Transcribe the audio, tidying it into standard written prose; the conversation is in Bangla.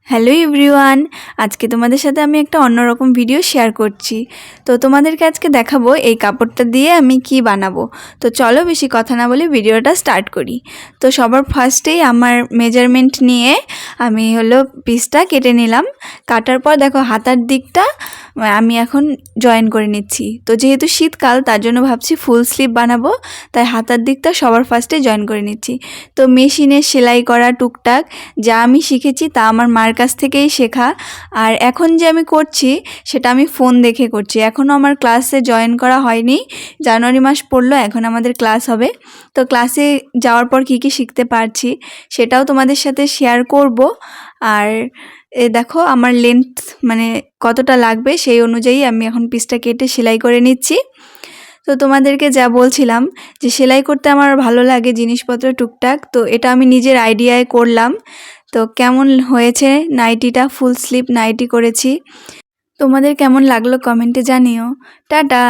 হ্যালো এভরিওয়ান, আজকে তোমাদের সাথে আমি একটা অন্যরকম ভিডিও শেয়ার করছি। তো তোমাদেরকে আজকে দেখাবো এই কাপড়টা দিয়ে আমি কি বানাবো। তো চলো বেশি কথা না বলে ভিডিওটা স্টার্ট করি। তো সবার ফার্স্টেই আমার মেজারমেন্ট নিয়ে আমি পিসটা কেটে নিলাম। কাটার পর দেখো হাতার দিকটা আমি এখন জয়েন করে নিচ্ছি। তো যেহেতু শীতকাল তার জন্য ভাবছি ফুল স্লিভ বানাবো, তাই হাতার দিকটা সবার ফার্স্টে জয়েন করে নিচ্ছি। তো মেশিনে সেলাই করা টুকটাক যা আমি শিখেছি তা আমার মার কাছ থেকেই শেখা। আর এখন যে আমি করছি সেটা আমি ফোন দেখে করছি। এখনও আমার ক্লাসে জয়েন করা হয়নি, জানুয়ারি মাস পড়লো, এখন আমাদের ক্লাস হবে। তো ক্লাসে যাওয়ার পর কী কী শিখতে পারছি সেটাও তোমাদের সাথে শেয়ার করব। আর দেখো আমার লেন্থ কতটা লাগবে সেই অনুযায়ী আমি এখন পিসটা কেটে সেলাই করে নিচ্ছি। তো তোমাদেরকে যা বলছিলাম যে সেলাই করতে আমার ভালো লাগে জিনিসপত্র টুকটাক, তো এটা আমি নিজের আইডিয়ায় করলাম। তো কেমন হয়েছে নাইটিটা, ফুল স্লিভ নাইটি করেছি। তোমাদের কেমন লাগলো কমেন্টে জানিও। টাটা।